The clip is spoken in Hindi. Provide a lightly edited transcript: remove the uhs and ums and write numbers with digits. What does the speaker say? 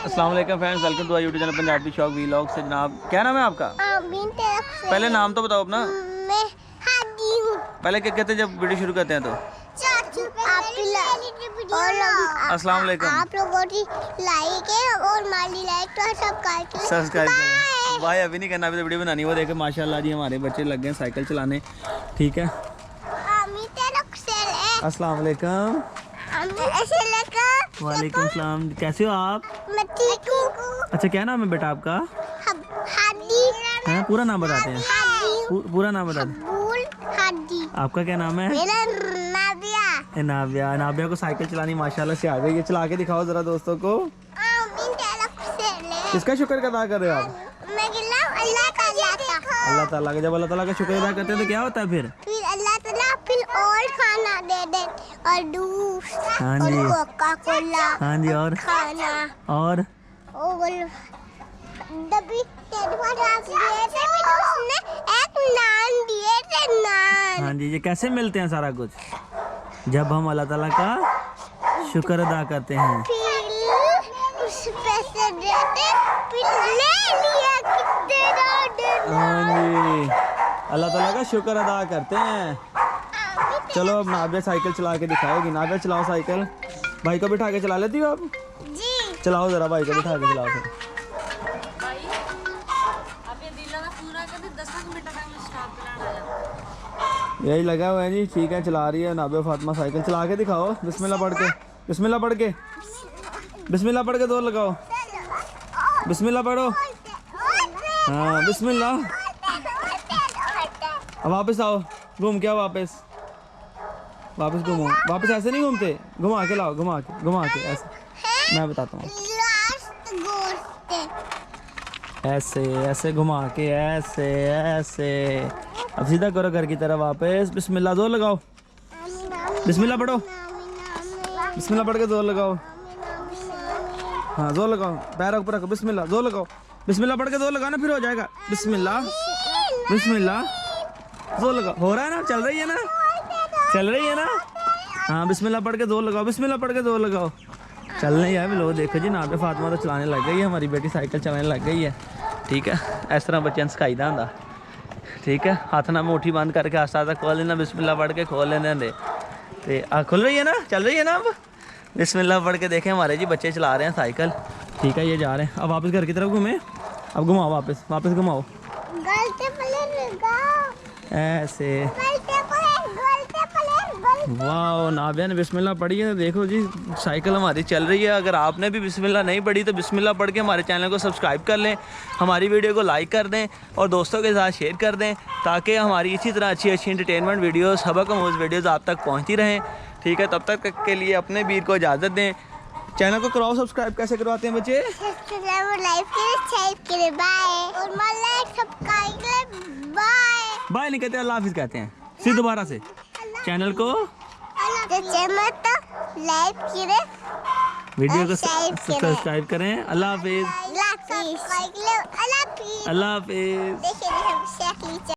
अस्सलाम वालेकुम friends, welcome to YouTube channel Punjabi Shauk vlog से। जनाब क्या नाम है आपका? पहले नाम तो बताओ अपना। मैं हादी हूँ। पहले क्या कहते हैं जब वीडियो शुरू करते हैं तो? अस्सलाम वालेकुम। आप लोगों की लाइक है और हमारी लाइक तो सब्सक्राइब करें। भाई अभी नहीं करना, अभी तो वीडियो बनानी। वो देखे माशाल्लाह जी हमारे बच्चे लग गए साइकिल चलाने। ठीक है, अस्सलाम वालेकुम। वालेकुम सलाम। कैसे हो आप? मैं ठीक हूँ। अच्छा क्या नाम है बेटा आपका? हादी है पूरा नाम बताते हैं। पूरा नाम बता दें। हादी। आपका क्या नाम है? मेरा नाबिया। नाबिया। नाबिया को साइकिल चलानी माशाल्लाह से आ गई है। चला के दिखाओ जरा दोस्तों को। किसका शुक्र अदा कर रहे हो आप? अल्लाह ताला का। जब अल्लाह ताला का शुक्र अदा करते हैं तो क्या होता है फिर अल्लाह ताला फिर और खाना दे दे और जूस और कोका कोला। हाँ जी, और खाना और दबी उसने एक नान दिए थे, नान। हाँ जी, ये कैसे मिलते हैं सारा कुछ? जब हम अल्लाह ताला का शुक्र अदा करते हैं। फिर उस पैसे देते फिर ले लिया कितने। हाँ जी, अल्लाह ताला का शुक्र अदा करते हैं। चलो अब नाबिया साइकिल चला के दिखाएगी। नाबिया चलाओ साइकिल। भाई को बिठा के चला लेती हो आप? जी चलाओ जरा, भाई को बिठा के चलाओ फिर। यही लगा हुआ है जी। ठीक है, चला रही है नाबिया फातिमा साइकिल। चला के दिखाओ। बिस्मिल्लाह पढ़ के, बिस्मिल्लाह पढ़ के, बिस्मिल्लाह पढ़ के दौड़ लगाओ। बिस्मिल्लाह पढ़ो। हाँ बिस्मिल्लाह। अब वापस आओ, घूम के आओ वापस। वापस घूमो। वापस ऐसे नहीं घूमते, घुमा के लाओ, घुमा के ऐसे। मैं बताता हूँ, ऐसे ऐसे घुमा के, ऐसे ऐसे। अब सीधा करो घर की तरफ वापस। बिस्मिल्लाह, जोर लगाओ। बिस्मिल्लाह पढ़ो। बिस्मिल्लाह पढ़ के जोर लगाओ। हाँ जोर लगाओ, पैर ऊपर रखो। बिस्मिल्लाह, जोर लगाओ। बिस्मिल्लाह पढ़ के जोर लगाओ ना, फिर हो जाएगा। बिस्मिल्लाह, बिस्मिल्लाह, जोर लगाओ। हो रहा है ना? चल रही है ना? चल रही है ना? हाँ बिस्मिल्लाह पढ़ के जोर लगाओ। बिस्मिल्लाह पढ़ के जोर लगाओ। चल नहीं है लोग। देखो जी नाबिया फातिमा तो चलाने लग गई है। हमारी बेटी साइकिल चलाने लग गई है। ठीक है, इस तरह बच्चों ने सिखाई दा। ठीक है, हाथ ना मुट्ठी बंद करके आस्ता आस्ता खोल लेना। बिस्मिल्लाह पढ़ के खोल लेने दे। तो खुल रही है ना? चल रही है ना? अब बिस्मिल्लाह पढ़ के देखें हमारे जी बच्चे चला रहे हैं साइकिल। ठीक है, ये जा रहे हैं। अब वापस घर की तरफ घूमें। अब घुमाओ वापस, वापस घुमाओ ऐसे। वाह, नाबिया ने बिस्मिल्लाह पढ़ी है। देखो जी साइकिल हमारी चल रही है। अगर आपने भी बिस्मिल्लाह नहीं पढ़ी तो बिस्मिल्लाह पढ़ के हमारे चैनल को सब्सक्राइब कर लें, हमारी वीडियो को लाइक कर दें और दोस्तों के साथ शेयर कर दें, ताकि हमारी इसी तरह अच्छी अच्छी एंटरटेनमेंट वीडियोस, सबक आमूज़ वीडियोस आप तक पहुंचती रहें। ठीक है, तब तक के लिए अपने वीर को इजाज़त दें। चैनल को कराओ सब्सक्राइब। कैसे करवाते हैं बच्चे? बाय नहीं कहते, अल्लाह हाफिज़ कहते हैं। फिर दोबारा से चैनल को लाइक करें, वीडियो को सब्सक्राइब करें। अल्लाह हाफिज़। अल्लाह हाफिज़।